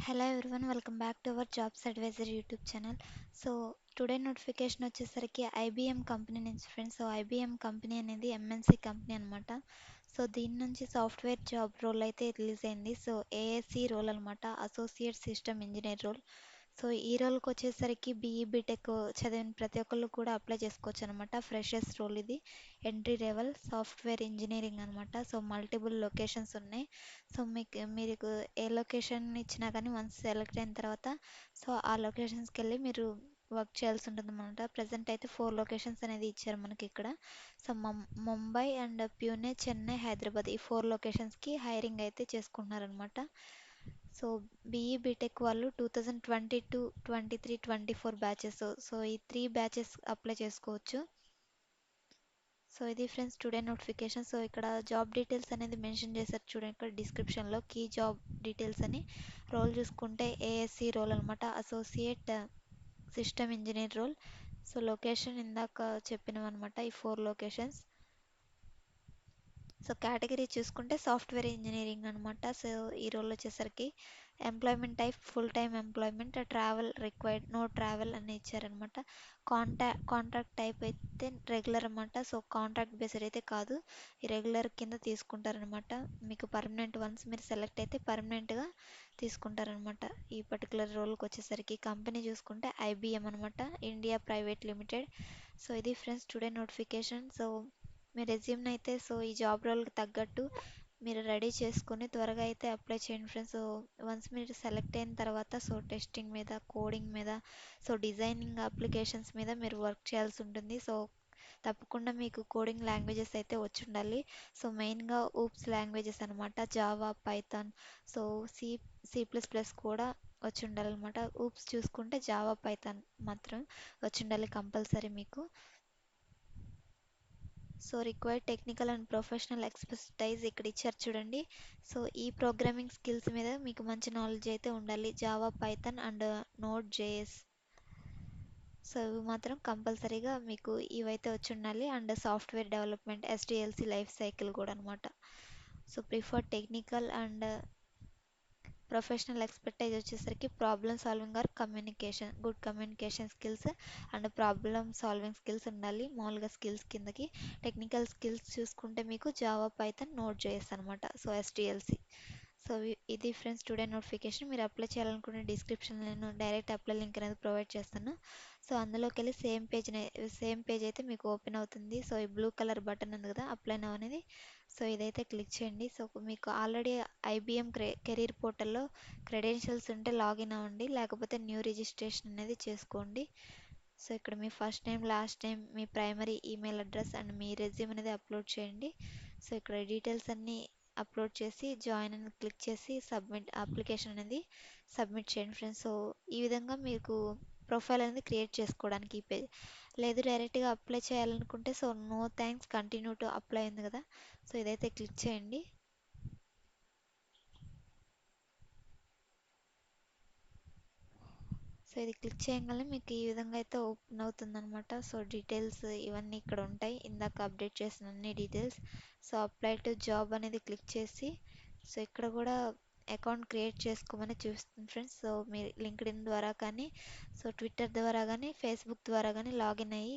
Hello everyone, welcome back to our jobs advisor YouTube channel. So today notification వచ్చేసరికి IBM company నుంచి friends. So IBM company అనేది MNC company అనమాట. So దీని నుంచి software job role అయితే release అయింది. So ASC role అనమాట, associate system engineer role. So ఈ రోల్కి వచ్చేసరికి బీఈ బీటెక్ చదివిన ప్రతి ఒక్కళ్ళు కూడా అప్లై చేసుకోవచ్చు అనమాట. ఫ్రెషర్స్ రోల్ ఇది, ఎంట్రీ లెవెల్ సాఫ్ట్వేర్ ఇంజనీరింగ్ అనమాట. సో మల్టిపుల్ లొకేషన్స్ ఉన్నాయి. సో మీకు ఏ లొకేషన్ ఇచ్చినా కానీ వన్స్ సెలెక్ట్ అయిన తర్వాత సో ఆ లొకేషన్స్కి వెళ్ళి మీరు వర్క్ చేయాల్సి ఉంటుంది అనమాట. ప్రజెంట్ అయితే 4 లొకేషన్స్ అనేది ఇచ్చారు మనకి ఇక్కడ. సో ముంబై అండ్ ప్యూనే, చెన్నై, హైదరాబాద్ ఈ 4 లొకేషన్స్కి హైరింగ్ అయితే చేసుకుంటున్నారనమాట. సో బీఈ బీటెక్ వాళ్ళు 2022, 23, 24 బ్యాచెస్. సో ఈ 3 బ్యాచెస్ అప్లై చేసుకోవచ్చు. సో ఇది ఫ్రెండ్స్ టుడే నోటిఫికేషన్. సో ఇక్కడ జాబ్ డీటెయిల్స్ అనేది మెన్షన్ చేశారు చూడండి ఇక్కడ డిస్క్రిప్షన్లో, కీ జాబ్ డీటెయిల్స్ అని. రోల్ చూసుకుంటే ఏఎస్సి రోల్ అనమాట, associate system engineer role. So location ఇందాక చెప్పినవన్నమాట, ఈ 4 లొకేషన్స్. సో కేటగిరీ చూసుకుంటే సాఫ్ట్వేర్ ఇంజనీరింగ్ అనమాట. సో ఈ రోల్ వచ్చేసరికి employment type full time employment, travel required, no travel అని ఇచ్చారనమాట. కాంట్రాక్ట్ టైప్ అయితే రెగ్యులర్ అనమాట. సో కాంట్రాక్ట్ బేస్డ్ అయితే కాదు, ఈ రెగ్యులర్ కింద తీసుకుంటారనమాట. మీకు పర్మనెంట్ వన్స్ మీరు సెలెక్ట్ అయితే పర్మనెంట్గా తీసుకుంటారనమాట. ఈ పర్టికులర్ రోల్కి వచ్చేసరికి కంపెనీ చూసుకుంటే ఐబిఎం అనమాట, ఇండియా ప్రైవేట్ లిమిటెడ్. సో ఇది ఫ్రెండ్స్ టుడే నోటిఫికేషన్. సో మీ రెజ్యూమ్ని అయితే సో ఈ జాబ్ రోల్కి తగ్గట్టు మీరు రెడీ చేసుకుని త్వరగా అయితే అప్లై చేయండి ఫ్రెండ్స్. సో వన్స్ మీరు సెలెక్ట్ అయిన తర్వాత సో టెస్టింగ్ మీద, కోడింగ్ మీద, సో డిజైనింగ్ అప్లికేషన్స్ మీద మీరు వర్క్ చేయాల్సి ఉంటుంది. సో తప్పకుండా మీకు కోడింగ్ లాంగ్వేజెస్ అయితే వచ్చి ఉండాలి. సో మెయిన్గా ఊప్స్ లాంగ్వేజెస్ అనమాట, Java, Python, so C C plus plus కూడా వచ్చి ఉండాలన్నమాట. ఊప్స్ చూసుకుంటే జావా, పైథాన్ మాత్రం వచ్చి ఉండాలి కంపల్సరీ మీకు. So required technical and professional expertise ఇక్కడ ఇచ్చారు చూడండి. సో ఈ ప్రోగ్రామింగ్ స్కిల్స్ మీద మీకు మంచి నాలెడ్జ్ అయితే ఉండాలి, Java, Python and node JS. So ఇవి మాత్రం కంపల్సరీగా మీకు ఇవైతే వచ్చి ఉండాలి. And software development, SDLC life cycle కూడా అనమాట. So prefer technical and professional expertise వచ్చేసరికి problem solving or communication, good communication skills and problem solving skills ఉండాలి మామూలుగా స్కిల్స్ కిందకి. టెక్నికల్ స్కిల్స్ చూసుకుంటే మీకు జావా, పైథాన్, నోడ్ జేఎస్ అనమాట, సో ఎస్డిఎల్సి. సో ఇది ఫ్రెండ్స్ టుడే నోటిఫికేషన్. మీరు అప్లై చేయాలనుకునే డిస్క్రిప్షన్ నేను డైరెక్ట్ అప్లై లింక్ అనేది ప్రొవైడ్ చేస్తాను. సో అందులోకి వెళ్ళి సేమ్ పేజ్ అయితే మీకు ఓపెన్ అవుతుంది. సో ఈ బ్లూ కలర్ బటన్ ఉంది కదా, అప్లై నౌ అనేది. సో ఇదైతే క్లిక్ చేయండి. సో మీకు ఆల్రెడీ ఐబిఎం కెరీర్ పోర్టల్లో క్రెడెన్షియల్స్ ఉంటే లాగిన్ అవ్వండి, లేకపోతే న్యూ రిజిస్ట్రేషన్ అనేది చేసుకోండి. సో ఇక్కడ మీ ఫస్ట్ నేమ్, లాస్ట్ నేమ్, మీ ప్రైమరీ ఈమెయిల్ అడ్రస్ అండ్ మీ రెజ్యూమ్ అనేది అప్లోడ్ చేయండి. సో ఇక్కడ డీటెయిల్స్ అన్నీ అప్లోడ్ చేసి జాయిన్ అని క్లిక్ చేసి సబ్మిట్ అప్లికేషన్ అనేది సబ్మిట్ చేయండి ఫ్రెండ్స్. సో ఈ విధంగా మీకు ప్రొఫైల్ అనేది క్రియేట్ చేసుకోవడానికి ఈ పేజ్. లేదు డైరెక్ట్గా అప్లై చేయాలనుకుంటే so no thanks, continue to apply ఉంది కదా, సో ఇదైతే క్లిక్ చేయండి. సో ఇది క్లిక్ చేయగానే మీకు ఈ విధంగా అయితే ఓపెన్ అవుతుంది అనమాట. సో డీటెయిల్స్ ఇవన్నీ ఇక్కడ ఉంటాయి, ఇందాక అప్డేట్ చేసిన అన్ని details. So apply to job అనేది క్లిక్ చేసి సో ఇక్కడ కూడా అకౌంట్ క్రియేట్ చేసుకోమని చూస్తుంది ఫ్రెండ్స్. సో మీరు లింక్డ్ఇన్ ద్వారా కానీ, సో ట్విట్టర్ ద్వారా కానీ, ఫేస్బుక్ ద్వారా కానీ లాగిన్ అయ్యి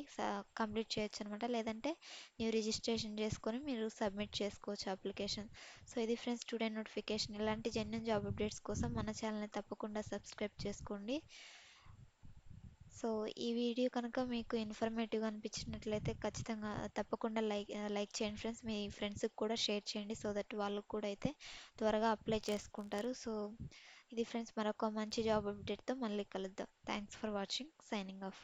కంప్లీట్ చేయొచ్చు అనమాట. లేదంటే న్యూ రిజిస్ట్రేషన్ చేసుకొని మీరు సబ్మిట్ చేసుకోవచ్చు అప్లికేషన్. సో ఇది ఫ్రెండ్స్ టుడే నోటిఫికేషన్. ఇలాంటి జెన్యున్ జాబ్ అప్డేట్స్ కోసం మన ఛానల్ని తప్పకుండా సబ్స్క్రైబ్ చేసుకోండి. సో ఈ వీడియో కనుక మీకు ఇన్ఫర్మేటివ్గా అనిపించినట్లయితే ఖచ్చితంగా తప్పకుండా లైక్ చేయండి ఫ్రెండ్స్. మీ ఫ్రెండ్స్కి కూడా షేర్ చేయండి, సో దట్ వాళ్ళు కూడా అయితే త్వరగా అప్లై చేసుకుంటారు. సో ఇది ఫ్రెండ్స్, మరొక మంచి జాబ్ అప్డేట్తో మళ్ళీ కలుద్దాం. Thanks for watching, signing off.